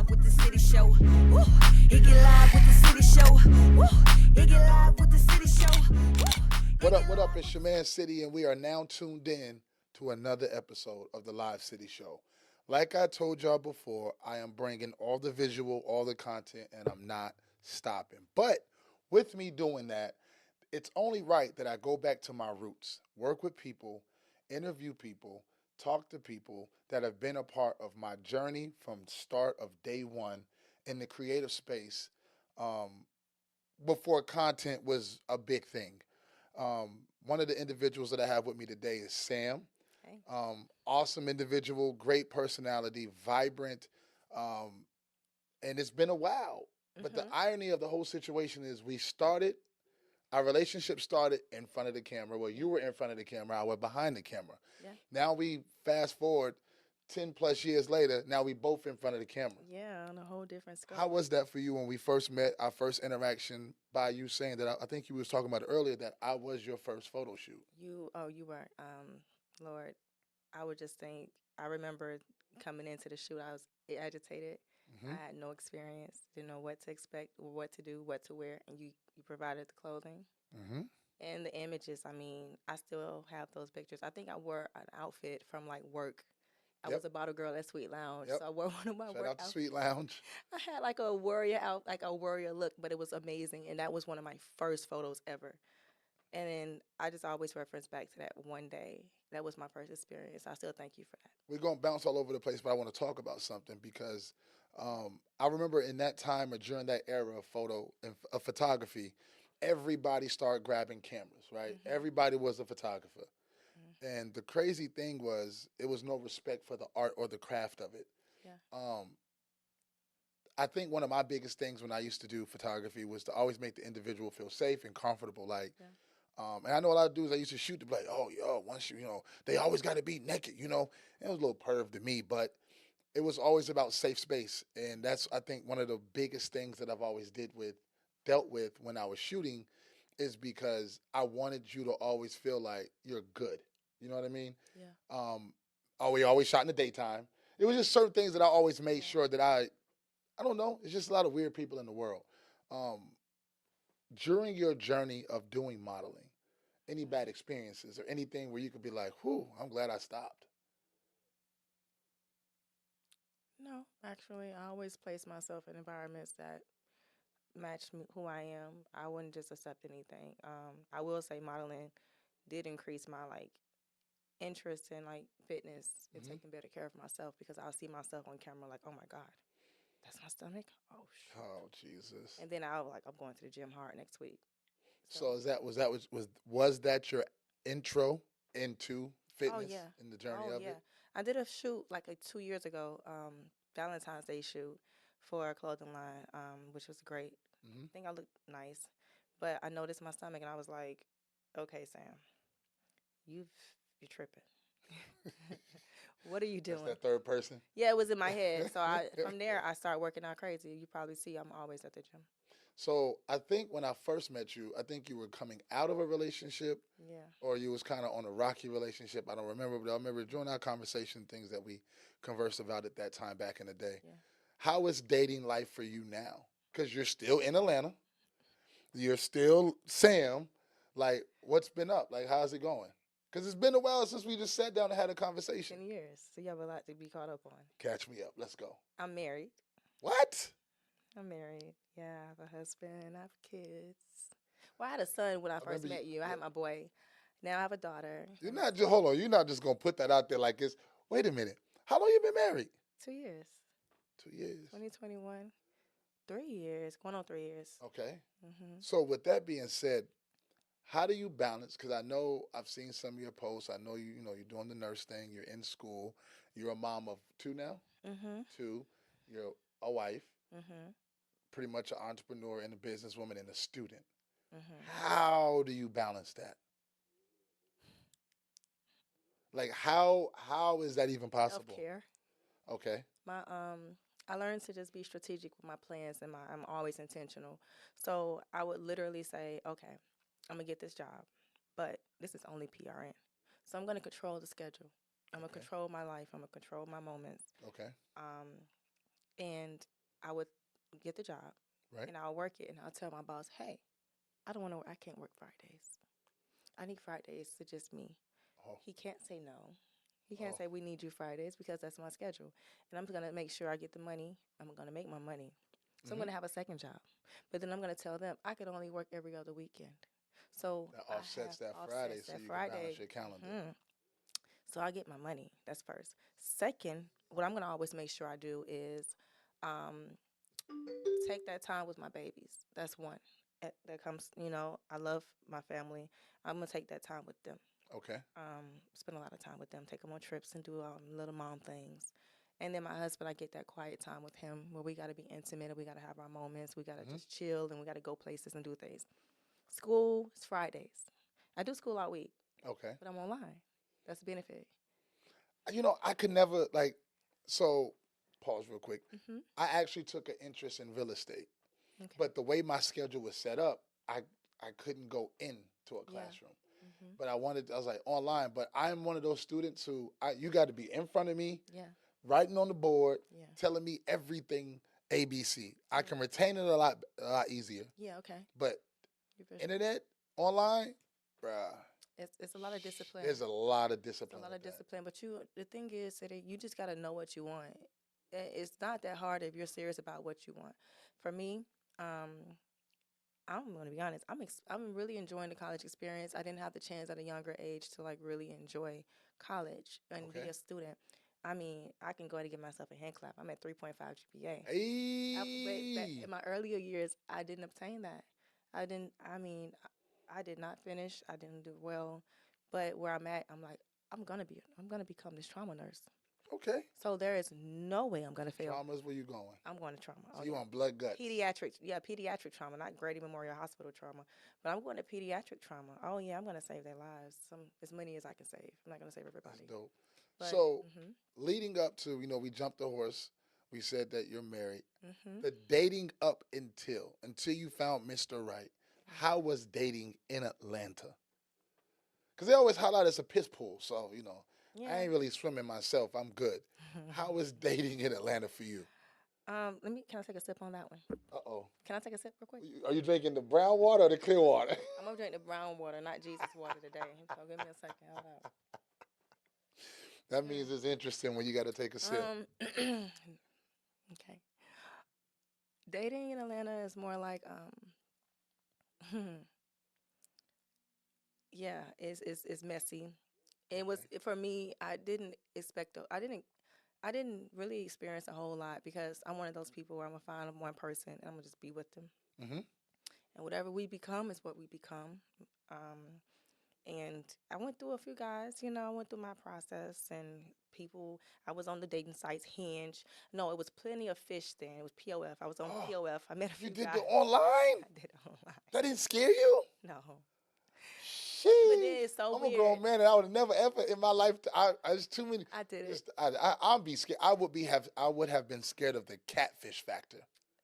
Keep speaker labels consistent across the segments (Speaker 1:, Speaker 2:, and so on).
Speaker 1: live with the city show. Woo. He get live with the city show. Woo. He get live with the city show. Woo.
Speaker 2: What up? It's your man City, and we are now tuned in to another episode of the Live City Show. Like I told y'all before, I am bringing all the visual, all the content, and I'm not stopping. But with me doing that, it's only right that I go back to my roots, work with people, interview people, talk to people that have been a part of my journey from start of day one in the creative space before content was a big thing. One of the individuals that I have with me today is Sam.
Speaker 3: Hey.
Speaker 2: Awesome individual, great personality, vibrant, and it's been a while. But the irony of the whole situation is our relationship started in front of the camera. Well, you were in front of the camera, I was behind the camera.
Speaker 3: Yeah.
Speaker 2: Now we fast forward 10 plus years later, now we both in front of the camera.
Speaker 3: Yeah, on a whole different scope.
Speaker 2: How was that for you when we first met, our first interaction, by you saying that, I think you was talking about it earlier, that I was your first photo shoot?
Speaker 3: You were, Lord, I would just think, I remember coming into the shoot, I was agitated.
Speaker 2: Mm-hmm.
Speaker 3: I had no experience, didn't know what to expect, or what to do, what to wear, and you provided the clothing.
Speaker 2: Mm-hmm.
Speaker 3: And the images, I mean, I still have those pictures. I think I wore an outfit from, like, work. I was a bottle girl at Sweet Lounge, so I wore one of my
Speaker 2: Shout
Speaker 3: work
Speaker 2: out to
Speaker 3: outfits.
Speaker 2: Sweet Lounge.
Speaker 3: I had like a warrior look, but it was amazing, and that was one of my first photos ever. And then I just always reference back to that one day. That was my first experience. I still thank you for that.
Speaker 2: We're going to bounce all over the place, but I want to talk about something because I remember in that time or during that era of photography, everybody started grabbing cameras, right?
Speaker 3: Mm-hmm.
Speaker 2: Everybody was a photographer.
Speaker 3: Mm-hmm.
Speaker 2: And the crazy thing was, it was no respect for the art or the craft of it.
Speaker 3: Yeah.
Speaker 2: I think one of my biggest things when I used to do photography was to always make the individual feel safe and comfortable. Like, and I know a lot of dudes I used to shoot to be like, oh, yo, once they always got to be naked, It was a little perv to me, but it was always about safe space. And that's, I think, one of the biggest things that I've always dealt with when I was shooting, is because I wanted you to always feel like you're good. You know what I mean?
Speaker 3: Yeah.
Speaker 2: We always shot in the daytime. It was just certain things that I always made sure that I don't know. It's just a lot of weird people in the world. During your journey of doing modeling, any bad experiences or anything where you could be like, whew, I'm glad I stopped?
Speaker 3: No, actually, I always place myself in environments that match who I am. I wouldn't just accept anything. I will say modeling did increase my interest in fitness and taking better care of myself, because I'll see myself on camera like, oh my God, that's my stomach. Oh shoot.
Speaker 2: Oh Jesus!
Speaker 3: And then I'm going to the gym hard next week.
Speaker 2: So was that your intro into fitness in the journey of
Speaker 3: yeah.
Speaker 2: it?
Speaker 3: I did a shoot like 2 years ago, Valentine's Day shoot for a clothing line, which was great.
Speaker 2: Mm-hmm.
Speaker 3: I think I looked nice, but I noticed my stomach and I was like, okay, Sam, you're tripping. What are you doing?
Speaker 2: That's that third person?
Speaker 3: Yeah, it was in my head. So from there, I started working out crazy. You probably see I'm always at the gym.
Speaker 2: So I think when I first met you, I think you were coming out of a relationship, or you was kind of on a rocky relationship. I don't remember, but I remember during our conversation, things that we conversed about at that time back in the day.
Speaker 3: Yeah.
Speaker 2: How is dating life for you now? Because you're still in Atlanta. You're still Sam. Like, what's been up? Like, how's it going? Because it's been a while since we just sat down and had a conversation.
Speaker 3: 10 years. So you have a lot to be caught up on.
Speaker 2: Catch me up. Let's go.
Speaker 3: I'm married.
Speaker 2: What?
Speaker 3: I'm married. Yeah, I have a husband. I have kids. Well, I had a son when I first met you. I had my boy. Now I have a daughter.
Speaker 2: Hold on. You're not just going to put that out there like it's, wait a minute. How long you been married?
Speaker 3: 2 years.
Speaker 2: 2 years.
Speaker 3: 2021. 3 years. Going on 3 years.
Speaker 2: Okay.
Speaker 3: Mm-hmm.
Speaker 2: So with that being said, how do you balance? Because I know I've seen some of your posts. I know you're doing the nurse thing. You're in school. You're a mom of 2 now.
Speaker 3: Mm-hmm.
Speaker 2: 2. You're a wife.
Speaker 3: Mm-hmm.
Speaker 2: Pretty much an entrepreneur and a businesswoman and a student.
Speaker 3: Mm-hmm.
Speaker 2: How do you balance that? Like how is that even possible?
Speaker 3: Self-care.
Speaker 2: Okay.
Speaker 3: I learned to just be strategic with my plans, and I'm always intentional. So I would literally say, okay, I'm gonna get this job, but this is only PRN. So I'm gonna control the schedule. I'm gonna control my life. I'm gonna control my moments.
Speaker 2: Okay.
Speaker 3: And I would get the job
Speaker 2: Right.
Speaker 3: and I'll work it, and I'll tell my boss, hey, I don't want to. I can't work Fridays. I need Fridays to just me.
Speaker 2: Oh.
Speaker 3: He can't say no. He can't
Speaker 2: Oh.
Speaker 3: say we need you Fridays because that's my schedule. And I'm gonna make sure I get the money. I'm gonna make my money. So I'm
Speaker 2: Mhm.
Speaker 3: gonna have a second job. But then I'm gonna tell them I could only work every other weekend. So
Speaker 2: That
Speaker 3: I
Speaker 2: offsets
Speaker 3: have
Speaker 2: that Friday,
Speaker 3: offsets
Speaker 2: so
Speaker 3: that
Speaker 2: you can balance
Speaker 3: Friday.
Speaker 2: your calendar.
Speaker 3: Mhm. So I get my money. That's first. Second, what I'm gonna always make sure I do is um, take that time with my babies. That's one. That comes, I love my family. I'm gonna take that time with them.
Speaker 2: Okay.
Speaker 3: Spend a lot of time with them, take them on trips and do little mom things. And then my husband, I get that quiet time with him where we got to be intimate and we got to have our moments. We got to
Speaker 2: Mhm.
Speaker 3: just chill and we got to go places and do things. School is Fridays. I do school all week,
Speaker 2: Okay.
Speaker 3: but I'm online. That's the benefit.
Speaker 2: I could never like. So, pause real quick.
Speaker 3: Mm-hmm.
Speaker 2: I actually took an interest in real estate,
Speaker 3: Okay.
Speaker 2: but the way my schedule was set up, I couldn't go into a
Speaker 3: Yeah.
Speaker 2: classroom.
Speaker 3: Mm-hmm.
Speaker 2: But I was like online. But I'm one of those students who you got to be in front of me,
Speaker 3: Yeah.
Speaker 2: writing on the board,
Speaker 3: Yeah.
Speaker 2: telling me everything ABC. I
Speaker 3: Yeah.
Speaker 2: can retain it a lot easier.
Speaker 3: Yeah. Okay.
Speaker 2: But
Speaker 3: You're visual.
Speaker 2: internet, online, bruh,
Speaker 3: It's a lot of discipline.
Speaker 2: there's a lot of
Speaker 3: It's
Speaker 2: discipline
Speaker 3: a lot
Speaker 2: with
Speaker 3: of
Speaker 2: that.
Speaker 3: discipline. But the thing is that you just got to know what you want. It's not that hard if you're serious about what you want. For me, I'm going to be honest. I'm really enjoying the college experience. I didn't have the chance at a younger age to like really enjoy college and be
Speaker 2: Okay.
Speaker 3: a student. I mean, I can go ahead and give myself a hand clap. I'm at 3.5 GPA. But
Speaker 2: Hey.
Speaker 3: in my earlier years, I didn't obtain that. I didn't. I did not finish. I didn't do well. But where I'm at, I'm like, I'm gonna become this trauma nurse.
Speaker 2: Okay.
Speaker 3: So there is no way I'm gonna fail.
Speaker 2: Traumas, where you going?
Speaker 3: I'm going to trauma.
Speaker 2: So
Speaker 3: Oh
Speaker 2: you
Speaker 3: yeah.
Speaker 2: want blood guts?
Speaker 3: Pediatric trauma, not Grady Memorial Hospital trauma, but I'm going to pediatric trauma. Oh yeah, I'm going to save their lives, as many as I can save. I'm not going to save everybody.
Speaker 2: That's dope.
Speaker 3: But,
Speaker 2: So leading up to, we jumped the horse. We said that you're married. The dating up until you found Mr. Right. How was dating in Atlanta? Because they always highlight it's a piss pool. So,
Speaker 3: yeah.
Speaker 2: I ain't really swimming myself. I'm good. How was dating in Atlanta for you?
Speaker 3: Can I take a sip on that one?
Speaker 2: Uh-oh.
Speaker 3: Can I take a sip real quick?
Speaker 2: Are you drinking the brown water or the clear water?
Speaker 3: I'm gonna drink the brown water, not Jesus water today. So give me a second. Hold up.
Speaker 2: That means it's interesting when you got to take a sip.
Speaker 3: Okay. Dating in Atlanta is more like yeah, it's messy. It was for me. I didn't really experience a whole lot because I'm one of those people where I'm gonna find one person and I'm gonna just be with them.
Speaker 2: Mm-hmm.
Speaker 3: And whatever we become is what we become. And I went through a few guys, I went through my process and people. I was on the dating sites, Hinge. No, it was Plenty of Fish then. It was POF. I was on POF. I met a few
Speaker 2: You did
Speaker 3: guys.
Speaker 2: the online?
Speaker 3: I did it online.
Speaker 2: That didn't scare you?
Speaker 3: No.
Speaker 2: Shit.
Speaker 3: But then it's so
Speaker 2: I'm
Speaker 3: weird.
Speaker 2: a grown man, and I would have never ever in my life. I there's too many.
Speaker 3: I did it.
Speaker 2: I'd be scared. I would have been scared of the catfish factor.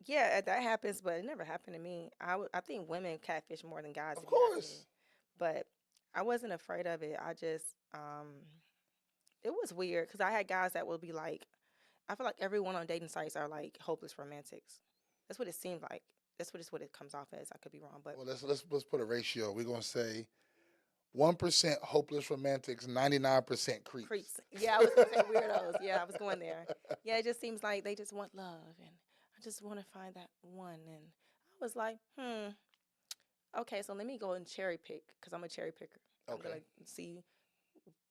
Speaker 3: Yeah, that happens, but it never happened to me. I think women catfish more than guys.
Speaker 2: Of
Speaker 3: if you ask
Speaker 2: course.
Speaker 3: me. But I wasn't afraid of it. I just, it was weird because I had guys that would be like, I feel like everyone on dating sites are like hopeless romantics. That's what it seemed like. That's what it comes off as. I could be wrong, but
Speaker 2: Well, let's put a ratio. We're gonna say 1% hopeless romantics, 99% creeps.
Speaker 3: creeps. Yeah, I was gonna say weirdos. Yeah, I was going there. Yeah, it just seems like they just want love, and I just want to find that one. And I was like, okay, so let me go and cherry pick because I'm a cherry picker. I'm
Speaker 2: Okay.
Speaker 3: gonna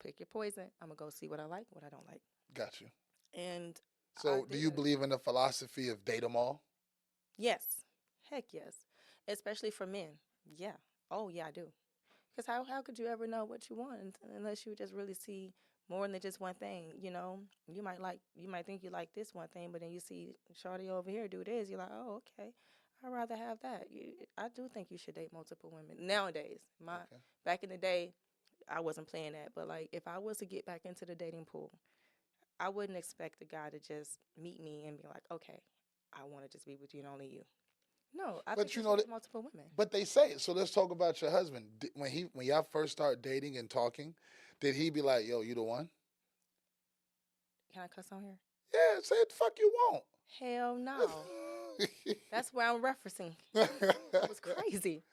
Speaker 3: pick your poison. I'm gonna go see what I like, what I don't like.
Speaker 2: Got you.
Speaker 3: And
Speaker 2: So, do you believe in the philosophy of date 'em all?
Speaker 3: yes, heck yes, especially for men. Yeah. Oh yeah, I do. Because how could you ever know what you want unless you just really see more than just one thing? You might think you like this one thing, but then you see Shawty over here do this. You're like, oh, okay, I'd rather have that. I do think you should date multiple women nowadays.
Speaker 2: Okay.
Speaker 3: Back in the day, I wasn't playing that, but like if I was to get back into the dating pool, I wouldn't expect a guy to just meet me and be like, okay, I want to just be with you and only you. No, I
Speaker 2: But
Speaker 3: think
Speaker 2: you
Speaker 3: you
Speaker 2: know
Speaker 3: should
Speaker 2: that-
Speaker 3: date multiple women.
Speaker 2: But they say it. So let's talk about your husband. When y'all first started dating and talking, did he be like, "Yo, you the one"?
Speaker 3: Can I cuss on here?
Speaker 2: Yeah, say what the fuck you want.
Speaker 3: Hell no. That's where I'm referencing. I was crazy.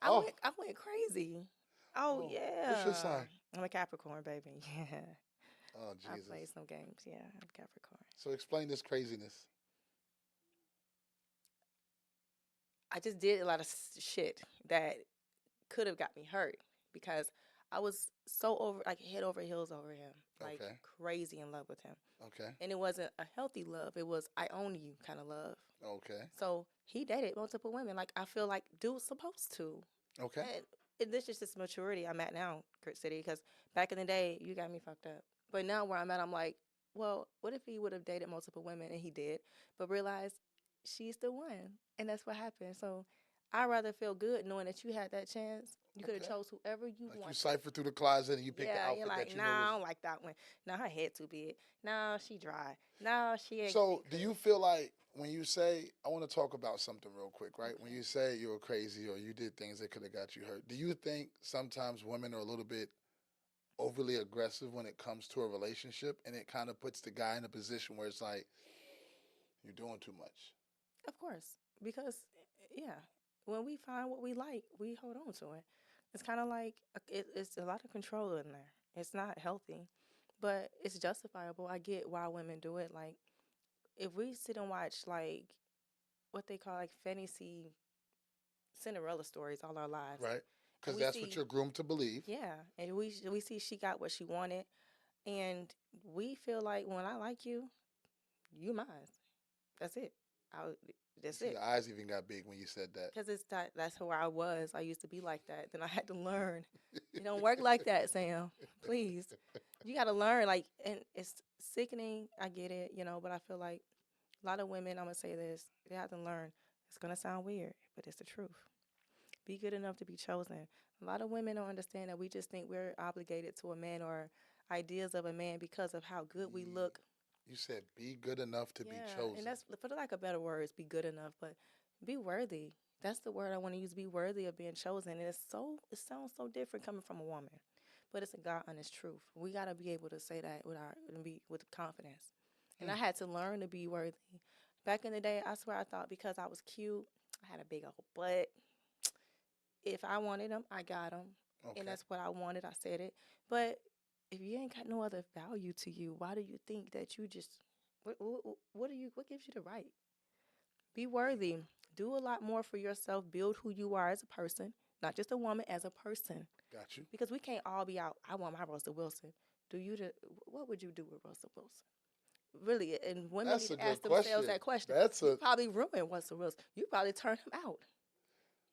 Speaker 2: Oh,
Speaker 3: I went crazy. Oh
Speaker 2: oh, what's your
Speaker 3: yeah.
Speaker 2: sign?
Speaker 3: I'm a Capricorn, baby. Yeah.
Speaker 2: Oh,
Speaker 3: I
Speaker 2: Jesus.
Speaker 3: play some games. Yeah, I'm Capricorn.
Speaker 2: So explain this craziness.
Speaker 3: I just did a lot of shit that could have got me hurt because I was so over, like head over heels over him, like
Speaker 2: Okay.
Speaker 3: crazy in love with him.
Speaker 2: Okay.
Speaker 3: And it wasn't a healthy love. It was I own you kind of love.
Speaker 2: Okay.
Speaker 3: So he dated multiple women. Like I feel like dude's supposed to.
Speaker 2: Okay.
Speaker 3: And this is just maturity I'm at now, Crit City. Because back in the day, you got me fucked up. But now where I'm at, I'm like, well, what if he would have dated multiple women and he did, but realized she's the one, and that's what happened. So I'd rather feel good knowing that you had that chance. You could have
Speaker 2: Okay.
Speaker 3: chose whoever you
Speaker 2: Like you
Speaker 3: wanted.
Speaker 2: cipher through the closet and you pick the
Speaker 3: Yeah, you're
Speaker 2: outfit that
Speaker 3: like,
Speaker 2: you know
Speaker 3: nah, I
Speaker 2: was.
Speaker 3: don't like that one. Nah, her head too big. Nah, she dry. Nah, she ain't.
Speaker 2: So, do you feel like when you say, I want to talk about something real quick, right? When
Speaker 3: Okay.
Speaker 2: you say you were crazy or you did things that could have got you hurt, do you think sometimes women are a little bit overly aggressive when it comes to a relationship and it kind of puts the guy in a position where it's like, you're doing too much?
Speaker 3: Of course, because yeah, when we find what we like, we hold on to it. It's kind of like it's a lot of control in there. It's not healthy, but it's justifiable. I get why women do it. Like if we sit and watch like what they call like fantasy Cinderella stories all our lives,
Speaker 2: Right?
Speaker 3: and
Speaker 2: Because
Speaker 3: we
Speaker 2: that's what
Speaker 3: see
Speaker 2: you're groomed to believe.
Speaker 3: yeah, and we see she got what she wanted, and we feel like when I like you, you mine. That's it. I,
Speaker 2: You
Speaker 3: that's
Speaker 2: see,
Speaker 3: it.
Speaker 2: your eyes even got big when you said that.
Speaker 3: Because that's who I was. I used to be like that. Then I had to learn. It don't work like that, Sam. Please. You got to learn. Like, and it's sickening. I get it, but I feel like a lot of women, I'm going to say this, they have to learn. It's going to sound weird, but it's the truth. Be good enough to be chosen. A lot of women don't understand that we just think we're obligated to a man or ideas of a man because of how good we look.
Speaker 2: You said be good enough to be
Speaker 3: Yeah, and
Speaker 2: chosen.
Speaker 3: that's for the lack of better words, be good enough, but be worthy. That's the word I want to use. Be worthy of being chosen, and it sounds so different coming from a woman, but it's a God honest truth. We gotta be able to say that with confidence. And I had to learn to be worthy. Back in the day, I swear I thought because I was cute, I had a big old butt. If I wanted them, I got them, and
Speaker 2: Okay.
Speaker 3: that's what I wanted. I said it, but if you ain't got no other value to you, why do you think that you just what gives you the right? Be worthy. Do a lot more for yourself. Build who you are as a person, not just a woman, as a person.
Speaker 2: Got you.
Speaker 3: Because we can't all be out. I want my Russell Wilson. What would you do with Russell Wilson? Really, and women
Speaker 2: That's
Speaker 3: need
Speaker 2: a
Speaker 3: to ask
Speaker 2: good
Speaker 3: themselves
Speaker 2: question.
Speaker 3: that question.
Speaker 2: That's
Speaker 3: You
Speaker 2: a
Speaker 3: probably ruined Russell Wilson. You probably turned him out.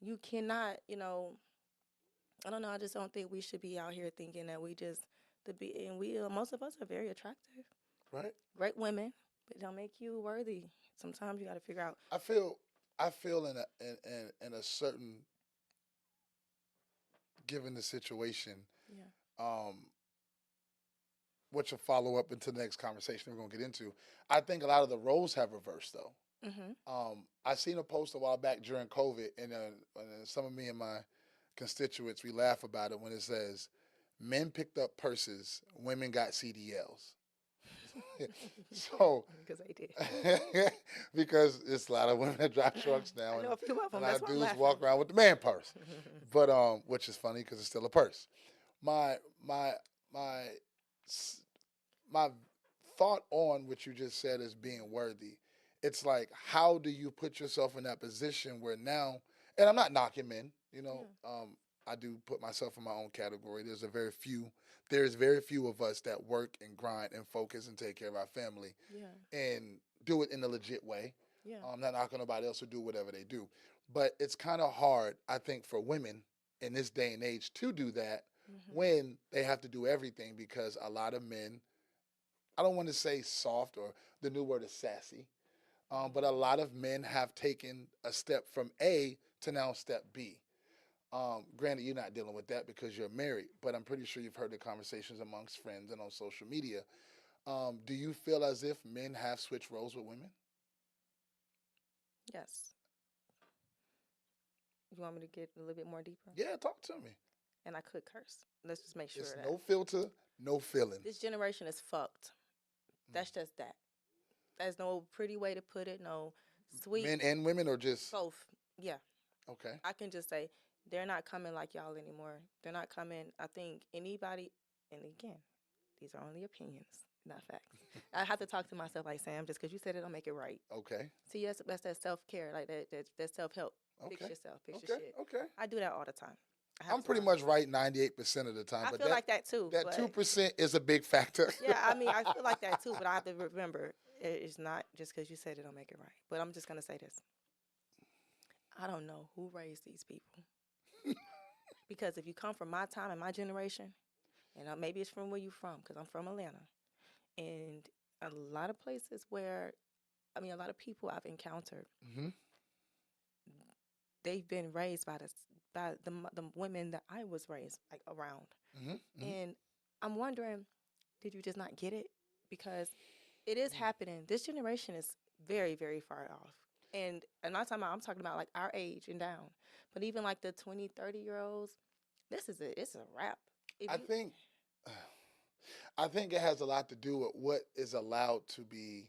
Speaker 3: You cannot, I don't know. I just don't think we should be out here thinking that we just to be. And most of us are very attractive,
Speaker 2: right.
Speaker 3: great women, but it don't make you worthy. Sometimes you got to figure out.
Speaker 2: I feel in a certain given the situation,
Speaker 3: Yeah.
Speaker 2: um, which will follow up into the next conversation we're gonna get into. I think a lot of the roles have reversed though.
Speaker 3: Mhm.
Speaker 2: I seen a post a while back during COVID, and some of me and my constituents we laugh about it when it says, "Men picked up purses, women got CDLs." So,
Speaker 3: Because they did.
Speaker 2: because it's a lot of women that drive trucks now,
Speaker 3: I
Speaker 2: and
Speaker 3: know a few of
Speaker 2: a
Speaker 3: them.
Speaker 2: lot
Speaker 3: That's
Speaker 2: of
Speaker 3: why I'm
Speaker 2: dudes
Speaker 3: laughing.
Speaker 2: walk around with the man purse. But which is funny because it's still a purse. My my my s- my thought on what you just said is being worthy. It's like, how do you put yourself in that position where now? And I'm not knocking men.
Speaker 3: Yeah.
Speaker 2: I do put myself in my own category. There's very few of us that work and grind and focus and take care of our family
Speaker 3: Yeah.
Speaker 2: and do it in a legit way.
Speaker 3: Yeah.
Speaker 2: Not knocking nobody else who do whatever they do, but it's kind of hard, I think, for women in this day and age to do that
Speaker 3: Mhm.
Speaker 2: when they have to do everything because a lot of men, I don't want to say soft or the new word is sassy, but a lot of men have taken a step from A to now step B. Granted, you're not dealing with that because you're married, but I'm pretty sure you've heard the conversations amongst friends and on social media. Do you feel as if men have switched roles with women?
Speaker 3: Yes. You want me to get a little bit more deeper?
Speaker 2: Yeah, talk to me.
Speaker 3: And I could curse. Let's just make sure
Speaker 2: It's
Speaker 3: that
Speaker 2: no filter, no feeling.
Speaker 3: this generation is fucked.
Speaker 2: Mm.
Speaker 3: That's just that. There's no pretty way to put it. No sweet.
Speaker 2: Men and women, or just
Speaker 3: Both. Yeah.
Speaker 2: okay?
Speaker 3: I can just say they're not coming like y'all anymore. They're not coming. I think anybody, and again, these are only opinions, not facts. I have to talk to myself like Sam, just because you said it don't make it right.
Speaker 2: Okay.
Speaker 3: See, that's that self care, like that self help. Fix
Speaker 2: Okay.
Speaker 3: yourself, fix
Speaker 2: Okay.
Speaker 3: your shit.
Speaker 2: Okay.
Speaker 3: I do that all the time. I have
Speaker 2: I'm
Speaker 3: to
Speaker 2: pretty
Speaker 3: learn.
Speaker 2: much right 98% of the time.
Speaker 3: I
Speaker 2: but
Speaker 3: feel like that too.
Speaker 2: That
Speaker 3: but
Speaker 2: 2% is a big factor.
Speaker 3: yeah, I mean, I feel like that too, but I have to remember it's not just because you said it don't make it right. But I'm just gonna say this: I don't know who raised these people, because if you come from my time and my generation, and maybe it's from where you from, because I'm from Atlanta, and a lot of places where, I mean, a lot of people I've encountered,
Speaker 2: hmm
Speaker 3: they've been raised by the women that I was raised like around, and I'm wondering, did you just not get it? Because it is happening. This generation is very, very far off. And I'm talking about like our age and down. But even like the 20, 30-year-olds, it's a wrap. If
Speaker 2: I
Speaker 3: you,
Speaker 2: think I think it has a lot to do with what is allowed to be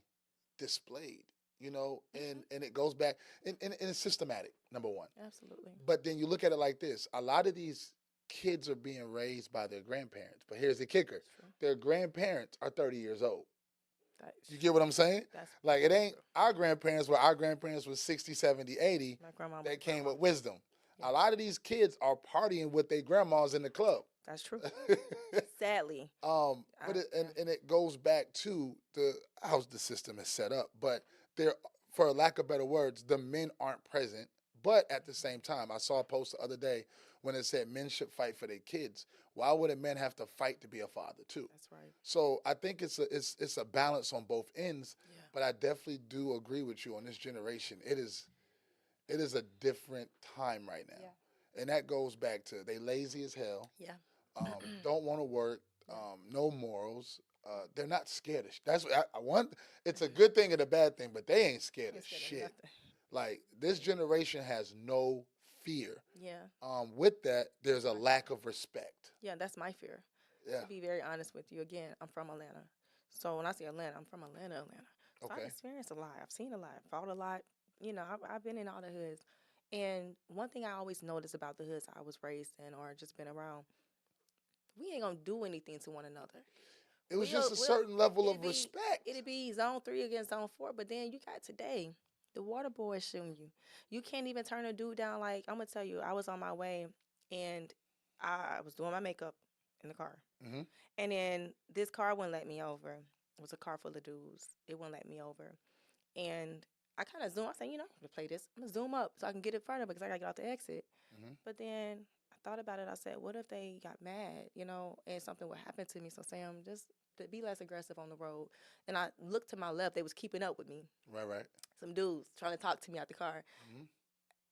Speaker 2: displayed, and it goes back and it's systematic, number one.
Speaker 3: absolutely.
Speaker 2: But then you look at it like this: a lot of these kids are being raised by their grandparents. But here's the kicker:
Speaker 3: That's true.
Speaker 2: their grandparents are 30 years old.
Speaker 3: That's
Speaker 2: You get what I'm saying?
Speaker 3: That's
Speaker 2: Like, it ain't our grandparents, where our grandparents was 60, 70, 80
Speaker 3: my grandma.
Speaker 2: that came with wisdom.
Speaker 3: Yeah.
Speaker 2: A lot of these kids are partying with their grandmas in the club.
Speaker 3: That's true. Sadly.
Speaker 2: But it goes back to how the system is set up. But there, for lack of better words, the men aren't present. But at the same time, I saw a post the other day when it said men should fight for their kids. Why would a man have to fight to be a father too?
Speaker 3: That's right.
Speaker 2: So I think it's a balance on both ends.
Speaker 3: Yeah.
Speaker 2: But I definitely do agree with you on this generation. It is a different time right now.
Speaker 3: Yeah.
Speaker 2: And that goes back to they lazy as hell.
Speaker 3: Yeah.
Speaker 2: Don't want to work. No morals. They're not scared of. That's what I want. It's a good thing and a bad thing, but they ain't scared of shit. Like, this generation has no fear.
Speaker 3: Yeah.
Speaker 2: With that, there's a lack of respect.
Speaker 3: Yeah, that's my fear.
Speaker 2: Yeah.
Speaker 3: To be very honest with you, again, I'm from Atlanta. So when I say Atlanta, I'm from Atlanta. So
Speaker 2: Okay.
Speaker 3: I've experienced a lot. I've seen a lot. Fought a lot. I've been in all the hoods. And one thing I always notice about the hoods I was raised in or just been around, we ain't gonna do anything to one another.
Speaker 2: It was just a certain level of respect.
Speaker 3: It'd be zone 3 against zone 4, but then you got today, the water boy is shooting you. You can't even turn a dude down. Like, I'm gonna tell you, I was on my way and I was doing my makeup in the car.
Speaker 2: Mm-hmm.
Speaker 3: And then this car wouldn't let me over. It was a car full of dudes. It wouldn't let me over. And I kind of zoomed. I said, I'm going to play this. I'm going to zoom up so I can get in front of it because I got to get off the exit.
Speaker 2: Mm-hmm.
Speaker 3: But then I thought about it. I said, what if they got mad, and something would happen to me? So, Sam, just to be less aggressive on the road. And I looked to my left. They was keeping up with me.
Speaker 2: Right.
Speaker 3: Some dudes trying to talk to me out the car.
Speaker 2: Mm-hmm.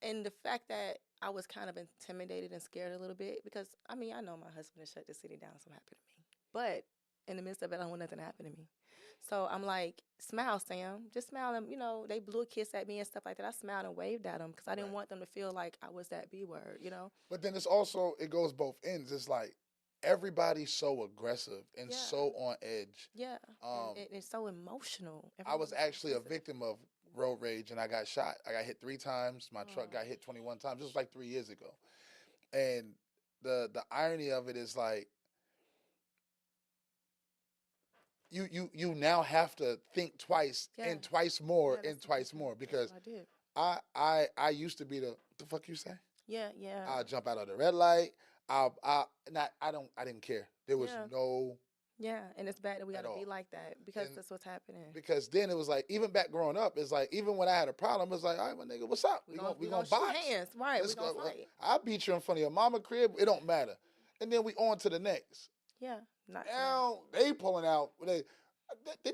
Speaker 3: And the fact that I was kind of intimidated and scared a little bit because, I mean, I know my husband has shut the city down, so I'm happy to me. But in the midst of it, I don't want nothing to happen to me. So I'm like, smile, Sam. Just smile. And, they blew a kiss at me and stuff like that. I smiled and waved at them because I didn't want them to feel like I was that B word,
Speaker 2: But then it goes both ends. It's like everybody's so aggressive and so on edge.
Speaker 3: Yeah. And it's so emotional.
Speaker 2: I was actually a victim of road rage and I got shot. I got hit 3 times. My truck got hit 21 times. This was like 3 years ago. And the irony of it is like, you now have to think twice and twice more and twice more because I used to be the fuck you say?
Speaker 3: Yeah.
Speaker 2: I'll jump out of the red light. I didn't care. There was no.
Speaker 3: Yeah, and it's bad that we gotta be like that because that's what's happening.
Speaker 2: Because then it was like, even back growing up, it's like, even when I had a problem, it's like, all right, my nigga, what's up? We gonna box.
Speaker 3: Hands, right? We gonna fight.
Speaker 2: I'll beat you in front of your mama crib. It don't matter. And then we on to the next.
Speaker 3: Yeah,
Speaker 2: now they pulling out. Did they?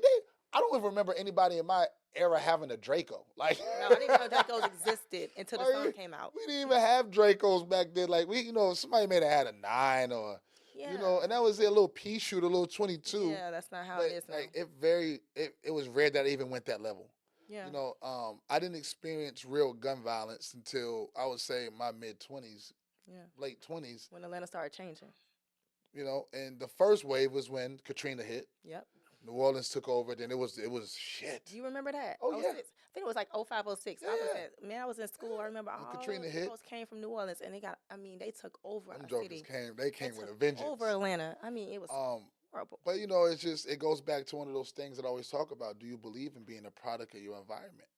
Speaker 2: I don't even remember anybody in my era having a Draco. Like,
Speaker 3: no, I didn't know Dracos existed until the song came out.
Speaker 2: We didn't even have Dracos back then. Like, somebody may have had a 9 or.
Speaker 3: Yeah.
Speaker 2: And that was a little pea shooter, a little 22.
Speaker 3: Yeah, that's not how it is now.
Speaker 2: Like, it was rare that it even went that level.
Speaker 3: Yeah.
Speaker 2: I didn't experience real gun violence until I would say my mid-20s, late 20s.
Speaker 3: When Atlanta started changing.
Speaker 2: And the first wave was when Katrina hit.
Speaker 3: Yep.
Speaker 2: New Orleans took over. Then it was shit.
Speaker 3: Do you remember that?
Speaker 2: Oh, yeah.
Speaker 3: 06. I think it was like 05, 06. I was
Speaker 2: Yeah.
Speaker 3: I was in school. I remember
Speaker 2: When
Speaker 3: all
Speaker 2: Katrina
Speaker 3: the
Speaker 2: hit,
Speaker 3: folks came from New Orleans, and they took over
Speaker 2: them
Speaker 3: our
Speaker 2: jokers
Speaker 3: city.
Speaker 2: came. They
Speaker 3: They
Speaker 2: came with a
Speaker 3: took
Speaker 2: vengeance.
Speaker 3: over Atlanta. I mean, it was
Speaker 2: Um,
Speaker 3: horrible.
Speaker 2: but you know, it goes back to one of those things that I always talk about. Do you believe in being a product of your environment?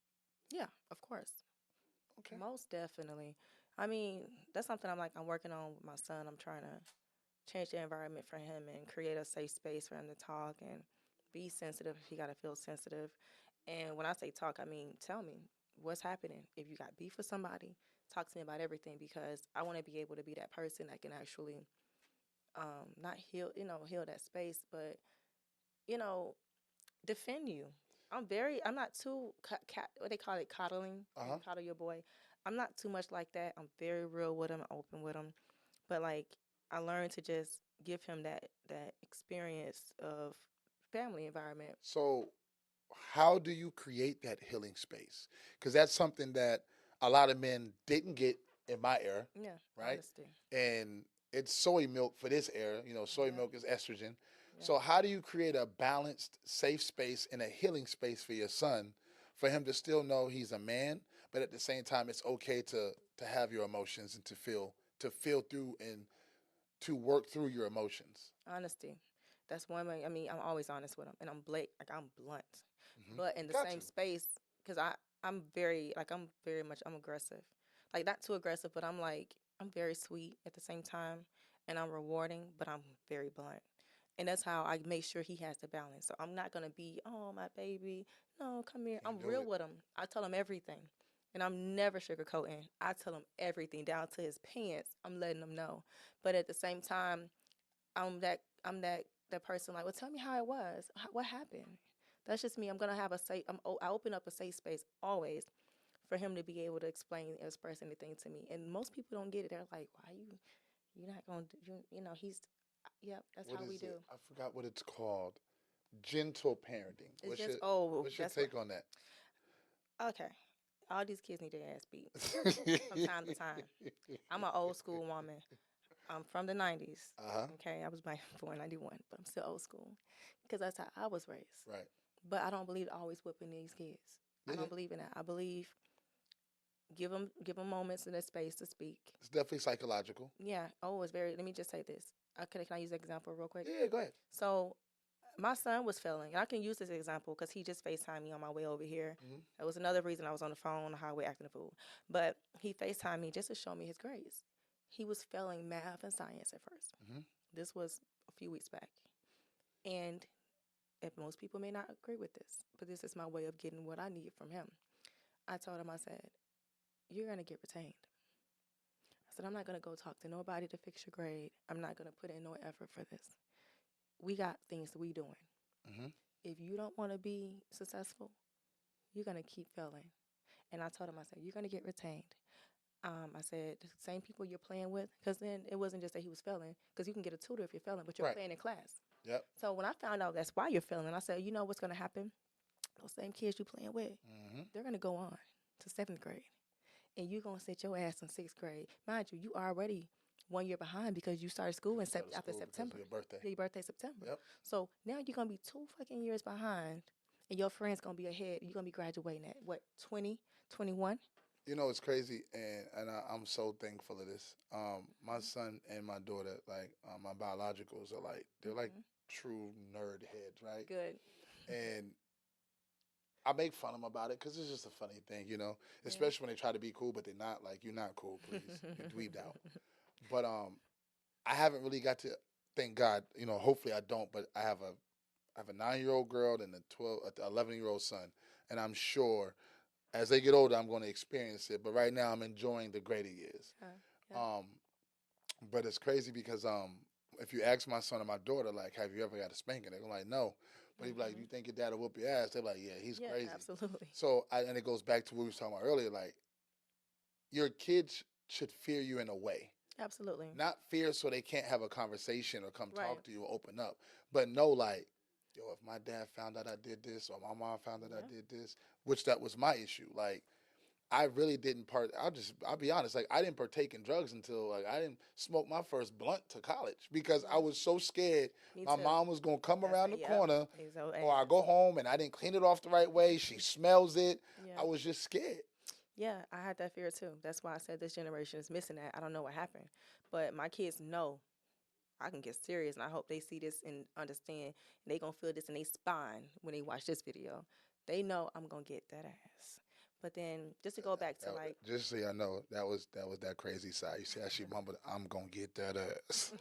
Speaker 3: Yeah, of course.
Speaker 2: Okay.
Speaker 3: Most definitely. I mean, that's something I'm working on with my son. I'm trying to change the environment for him and create a safe space for him to talk and be sensitive if he got to feel sensitive. And when I say talk, I mean tell me what's happening. If you got beef with somebody, talk to me about everything because I want to be able to be that person that can actually not heal that space, but you know, defend you. I'm not too what they call it, coddling.
Speaker 2: Uh huh.
Speaker 3: Coddle your boy. I'm not too much like that. I'm very real with him, open with him. But like, I learned to just give him that experience of family environment.
Speaker 2: So, how do you create that healing space? Because that's something that a lot of men didn't get in my era,
Speaker 3: Yeah,
Speaker 2: right?
Speaker 3: honesty.
Speaker 2: And it's soy milk for this era. You know, soy
Speaker 3: Yeah,
Speaker 2: milk is estrogen.
Speaker 3: yeah.
Speaker 2: So, how do you create a balanced, safe space and a healing space for your son, for him to still know he's a man, but at the same time, it's okay to have your emotions and to feel through and to work through your emotions.
Speaker 3: Honesty. That's one way. I mean, I'm always honest with him, and I'm blunt.
Speaker 2: Hmm.
Speaker 3: But in the
Speaker 2: Got
Speaker 3: same
Speaker 2: to.
Speaker 3: space, because I'm very much I'm aggressive, like not too aggressive, but I'm very sweet at the same time, and I'm rewarding, but I'm very blunt, and that's how I make sure he has the balance. So I'm not gonna be, oh my baby, no, come here.
Speaker 2: Can't
Speaker 3: I'm
Speaker 2: do
Speaker 3: real
Speaker 2: it.
Speaker 3: with him. I tell him everything, and I'm never sugarcoating. I tell him everything down to his pants. I'm letting him know, but at the same time, I'm that person like, well, tell me how it was. What happened? That's just me. I'm gonna have a safe. I open up a safe space always for him to be able to express anything to me. And most people don't get it. They're like, why you're not gonna do, he's yep. That's
Speaker 2: What
Speaker 3: how we
Speaker 2: is it?
Speaker 3: do.
Speaker 2: I forgot what it's called. Gentle parenting.
Speaker 3: It's
Speaker 2: What's your
Speaker 3: just oh,
Speaker 2: what's your
Speaker 3: that's what.
Speaker 2: take on that?
Speaker 3: Okay, all these kids need their ass beat from time to time. I'm an old school woman. I'm from the 90s.
Speaker 2: Uh-huh.
Speaker 3: Okay, I was born 91, but I'm still old school because that's how I was raised.
Speaker 2: Right.
Speaker 3: But I don't believe always whipping these kids. I
Speaker 2: Yeah.
Speaker 3: don't believe in that. I believe give them moments and a space to speak.
Speaker 2: It's definitely psychological.
Speaker 3: Yeah. Oh, it's very. Let me just say this. Can I use an example real quick?
Speaker 2: Yeah, go ahead.
Speaker 3: So my son was failing, and I can use this example because he just FaceTimed me on my way over here.
Speaker 2: Hmm.
Speaker 3: That was another reason I was on the phone on the highway acting a fool. But he FaceTimed me just to show me his grades. He was failing math and science at first.
Speaker 2: Hmm.
Speaker 3: This was a few weeks back, and if most people may not agree with this, but this is my way of getting what I need from him. I told him, I said, you're going to get retained. I said, I'm not going to go talk to nobody to fix your grade. I'm not going to put in no effort for this. We got things we doing.
Speaker 2: Hmm.
Speaker 3: If you don't want to be successful, you're going to keep failing. And I told him, I said, you're going to get retained. I said, the same people you're playing with, because then it wasn't just that he was failing, because you can get a tutor if you're failing, but you're
Speaker 2: Right.
Speaker 3: playing in class.
Speaker 2: Yep.
Speaker 3: So when I found out that's why you're failing, I said, you know what's going to happen? Those same kids you playing with,
Speaker 2: Hmm.
Speaker 3: they're going to go on to 7th grade. And you're going to sit your ass in 6th grade. Mind you, you already 1 year behind because you started school
Speaker 2: Out of
Speaker 3: after
Speaker 2: school because
Speaker 3: September.
Speaker 2: of your birthday.
Speaker 3: Your birthday September.
Speaker 2: Yep.
Speaker 3: So now you're going to be 2 fucking years behind. And your friend's going to be ahead. You're going to be graduating at, what, 20, 21?
Speaker 2: You know, it's crazy, and I'm so thankful of this. My son and my daughter, like my biologicals, are like they're like
Speaker 3: Mhm.
Speaker 2: true nerd heads, right?
Speaker 3: Good.
Speaker 2: And I make fun of them about it because it's just a funny thing, you know.
Speaker 3: Yeah.
Speaker 2: Especially when they try to be cool, but they're not. Like, you're not cool, please. You're dweebed out. But I haven't really got to. Thank God, you know. Hopefully, I don't. But I have a 9-year-old girl and a 11-year-old son, and I'm sure as they get older, I'm going to experience it. But right now, I'm enjoying the greater years.
Speaker 3: Yeah.
Speaker 2: Um, but it's crazy because if you ask my son or my daughter, like, have you ever got a spanking? They're like, no. But he's like, you think your dad will whoop your ass? They're like, yeah, he's
Speaker 3: Yeah,
Speaker 2: crazy.
Speaker 3: absolutely.
Speaker 2: So, and it goes back to what we was talking about earlier. Like, your kids should fear you in a way,
Speaker 3: Absolutely.
Speaker 2: not fear so they can't have a conversation or come
Speaker 3: Right.
Speaker 2: talk to you or open up, but know like, yo, if my dad found out I did this or my mom found out I
Speaker 3: Yeah.
Speaker 2: did this, which that was my issue. Like, I really didn't I'll be honest, like I didn't partake in drugs until like I didn't smoke my first blunt to college because I was so scared
Speaker 3: Me
Speaker 2: my
Speaker 3: too.
Speaker 2: mom was gonna come
Speaker 3: That's
Speaker 2: around the
Speaker 3: it. Yep.
Speaker 2: corner
Speaker 3: So,
Speaker 2: or I go home and I didn't clean it off the right way. She smells it.
Speaker 3: yeah.
Speaker 2: I was just scared.
Speaker 3: Yeah, I had that fear too. That's why I said this generation is missing that. I don't know what happened. But my kids know I can get serious, and I hope they see this and understand. And they going to feel this in their spine when they watch this video. They know I'm going to get that ass. But then just to go back to like,
Speaker 2: Just so y'all know, that was that crazy side. You see how she mumbled, "I'm gonna get that ass."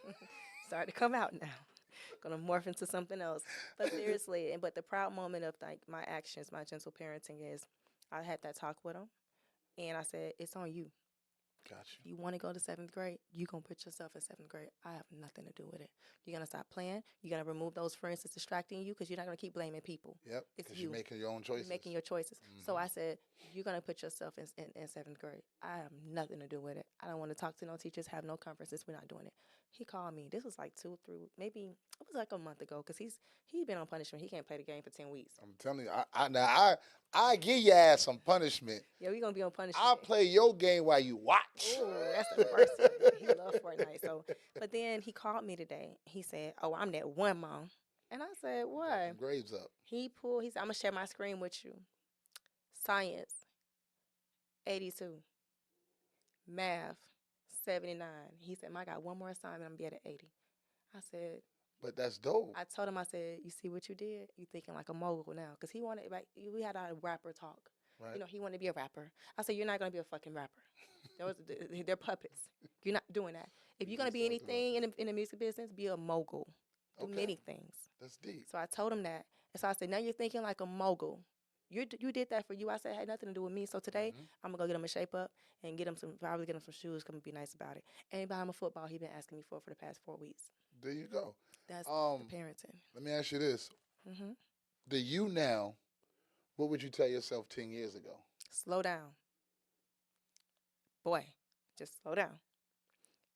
Speaker 3: started to come out now. Gonna morph into something else. But seriously, but the proud moment of like my actions, my gentle parenting is I had that talk with them and I said, it's on you.
Speaker 2: Gotcha.
Speaker 3: If you want to go to seventh grade, you're going to put yourself in seventh grade. I have nothing to do with it. You're going to stop playing. You're going to remove those friends that's distracting you because you're not going to keep blaming people.
Speaker 2: Yep.
Speaker 3: It's
Speaker 2: Because
Speaker 3: you.
Speaker 2: you're making your own choices.
Speaker 3: You're making your choices. So I said, you're going to put yourself in seventh grade. I have nothing to do with it. I don't want to talk to no teachers, have no conferences. We're not doing it. He called me. This was like 2, 3, maybe it was like a month ago because he's been on punishment. He can't play the game for 10 weeks.
Speaker 2: I'm telling you, I give your ass some punishment.
Speaker 3: Yeah, we're going to be on punishment.
Speaker 2: I'll play your game while you watch.
Speaker 3: Ooh, that's the worst of it. He loves Fortnite. So, but then he called me today. He said, "Oh, I'm that one mom," and I said, "What?"
Speaker 2: Grades up.
Speaker 3: He said, "I'm gonna share my screen with you. Science, 82. Math, 79." He said, "I got one more assignment. I'm gonna be at 80." I said,
Speaker 2: But that's dope.
Speaker 3: I told him, I said, "You see what you did? You thinking like a mogul now?" Because he wanted, like, we had our rapper talk.
Speaker 2: Right.
Speaker 3: You know, he wanted to be a rapper. I said, "You're not gonna be a fucking rapper. They're puppets. You're not doing that. If you're gonna be anything in the music business, be a mogul. Do many things."
Speaker 2: That's deep.
Speaker 3: So I told him that, and so I said, "Now you're thinking like a mogul. You did that for you." I said, "It had nothing to do with me." So today I'm gonna go get him a shape up and probably get him some shoes. Gonna be nice about it. And buy him a football. He been asking me for the past 4 weeks.
Speaker 2: There you go.
Speaker 3: That's the parenting.
Speaker 2: Let me ask you this: the you now, what would you tell yourself 10 years ago?
Speaker 3: Slow down, boy. Just slow down.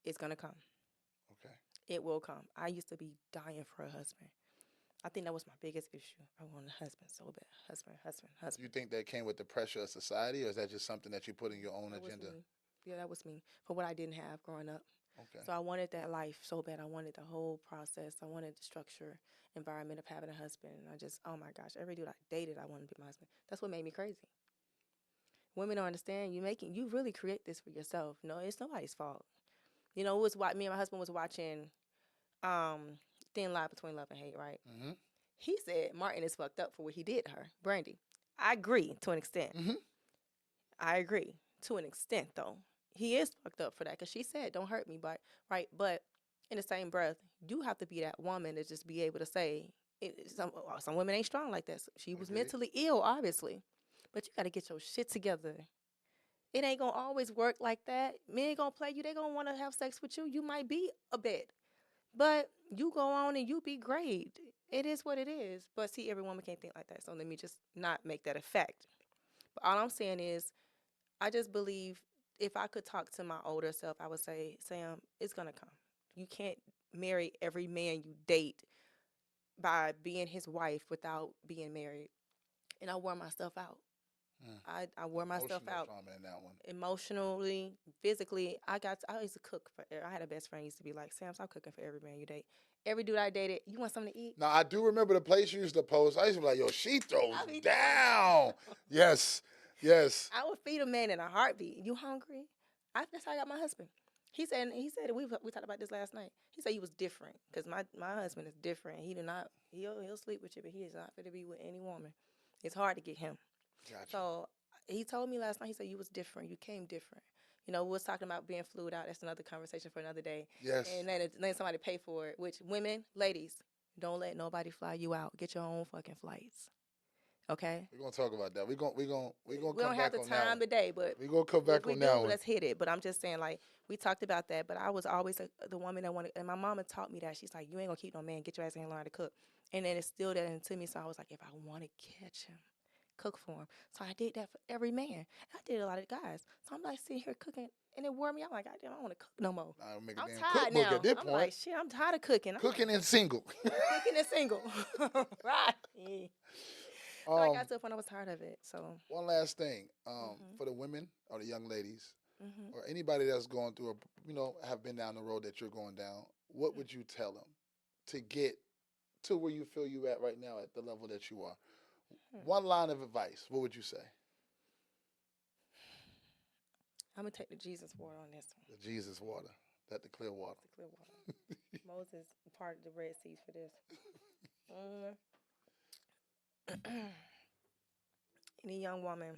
Speaker 3: It's gonna come.
Speaker 2: Okay.
Speaker 3: It will come. I used to be dying for a husband. I think that was my biggest issue. I want a husband so bad. Husband.
Speaker 2: You think that came with the pressure of society, or is that just something that you put in your own
Speaker 3: That was
Speaker 2: agenda?
Speaker 3: me. Yeah, that was me. For what I didn't have growing up.
Speaker 2: Okay.
Speaker 3: So I wanted that life so bad. I wanted the whole process. I wanted the structure, environment of having a husband. And I just, oh my gosh, every dude I dated, I wanted to be my husband. That's what made me crazy. Women don't understand. You really create this for yourself. No, it's nobody's fault. You know, me and my husband was watching Thin Line Between Love and Hate, right?
Speaker 2: Mm-hmm.
Speaker 3: He said Martin is fucked up for what he did to her, Brandy. I agree to an extent.
Speaker 2: Mm-hmm.
Speaker 3: I agree to an extent, though. He is fucked up for that because she said, "Don't hurt me," but right. But in the same breath, you have to be that woman to just be able to say some women ain't strong like that. She was mentally ill, obviously, but you got to get your shit together. It ain't gonna always work like that. Men ain't gonna play you. They gonna want to have sex with you. You might be a bit, but you go on and you be great. It is what it is. But see, every woman can't think like that. So let me just not make that a fact. But all I'm saying is, I just believe if I could talk to my older self, I would say, Sam, it's going to come. You can't marry every man you date by being his wife without being married. And I wore myself out. I wore myself out.
Speaker 2: Trauma in that one.
Speaker 3: Emotionally, physically. I used to cook I had a best friend who used to be like, Sam, stop cooking for every man you date. Every dude I dated, you want something to eat?
Speaker 2: Now, I do remember the place you used to post. I used to be like, yo, she throws down. Yes.
Speaker 3: I would feed a man in a heartbeat. You hungry? That's how I got my husband. He said we talked about this last night. He said he was different because my husband is different. He'll sleep with you, but he is not fit to be with any woman. It's hard to get him.
Speaker 2: Gotcha.
Speaker 3: So he told me last night. He said you was different. You came different. You know, we was talking about being flued out. That's another conversation for another day.
Speaker 2: Yes.
Speaker 3: And then somebody pay for it. Which women, ladies, don't let nobody fly you out. Get your own fucking flights. Okay.
Speaker 2: We're gonna talk about that. We're gonna
Speaker 3: we
Speaker 2: come
Speaker 3: don't
Speaker 2: back
Speaker 3: have the
Speaker 2: on that
Speaker 3: time
Speaker 2: one.
Speaker 3: today, but
Speaker 2: We're gonna come back
Speaker 3: if we
Speaker 2: on
Speaker 3: do,
Speaker 2: that one.
Speaker 3: let's hit it. But I'm just saying, like, we talked about that, but I was always the woman that wanted, and my mama taught me that. She's like, you ain't gonna keep no man, get your ass in here and learn to cook. And then it instilled that into me, so I was like, if I want to catch him, cook for him. So I did that for every man. I did a lot of guys. So I'm like sitting here cooking, and it wore me out. Like, I don't want to cook no more.
Speaker 2: I'll make a
Speaker 3: I'm
Speaker 2: damn
Speaker 3: tired
Speaker 2: cookbook
Speaker 3: now.
Speaker 2: at this
Speaker 3: I'm
Speaker 2: point.
Speaker 3: like, shit, I'm tired of cooking.
Speaker 2: Cooking and single.
Speaker 3: Cooking and single. Right. But I got to a point I was tired of it. So.
Speaker 2: One last thing, for the women or the young ladies, or anybody that's going through have been down the road that you're going down, what would you tell them to get to where you feel you at right now at the level that you are? One line of advice, what would you say?
Speaker 3: I'm going to take the Jesus water on this one.
Speaker 2: The Jesus water, the clear water.
Speaker 3: The clear water. Moses parted the Red Sea for this. Any young woman,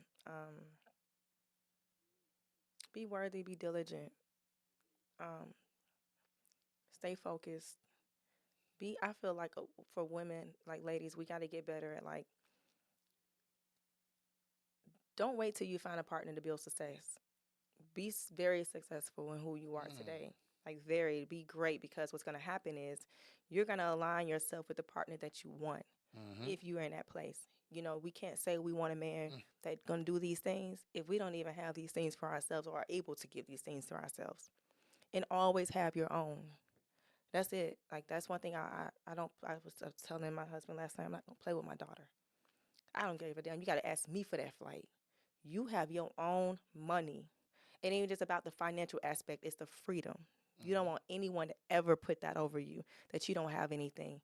Speaker 3: be worthy, be diligent, stay focused. I feel like for women, like ladies, we got to get better at like, don't wait till you find a partner to build success. Be very successful in who you are today. Like be great, because what's going to happen is you're going to align yourself with the partner that you want if you're in that place. We can't say we want a man that's going to do these things if we don't even have these things for ourselves or are able to give these things to ourselves. And always have your own. That's it. Like, that's one thing I was telling my husband last night, I'm not going to play with my daughter. I don't give a damn. You got to ask me for that flight. You have your own money. It ain't just about the financial aspect. It's the freedom. You don't want anyone to ever put that over you, that you don't have anything.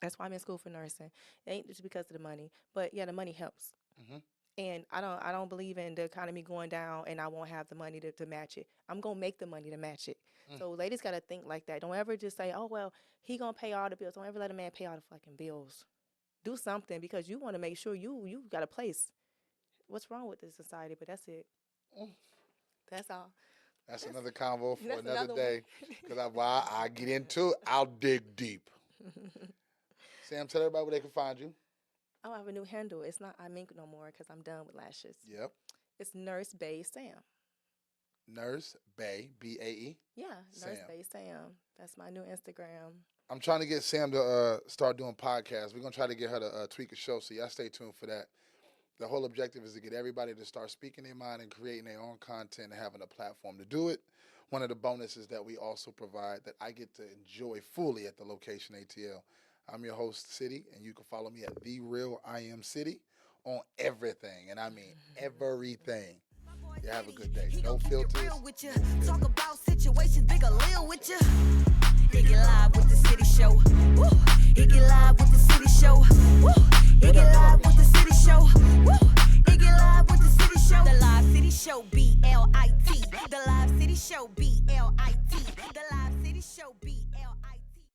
Speaker 3: That's why I'm in school for nursing. It ain't just because of the money. But, yeah, the money helps. And I don't believe in the economy going down and I won't have the money to match it. I'm going to make the money to match it. So ladies got to think like that. Don't ever just say, oh, well, he going to pay all the bills. Don't ever let a man pay all the fucking bills. Do something, because you want to make sure you got a place. What's wrong with this society? But that's it. That's all.
Speaker 2: That's another convo for another day. Because I get into it, I'll dig deep. Sam, tell everybody where they can find you.
Speaker 3: Oh, I have a new handle. It's not I Mink no more because I'm done with lashes.
Speaker 2: Yep.
Speaker 3: It's Nurse Bae Sam.
Speaker 2: Nurse Bae, B-A-E?
Speaker 3: Yeah, Nurse Bae Sam. That's my new Instagram.
Speaker 2: I'm trying to get Sam to start doing podcasts. We're going to try to get her to tweak a show, so y'all stay tuned for that. The whole objective is to get everybody to start speaking their mind and creating their own content and having a platform to do it. One of the bonuses that we also provide that I get to enjoy fully at the location ATL. I'm your host, City, and you can follow me at The Real I Am City on everything, and I mean everything. You have a good day. No filters.
Speaker 1: Talk about situations, big or little with you. It get live with the City Show. It get live with the City Show. It get live with the City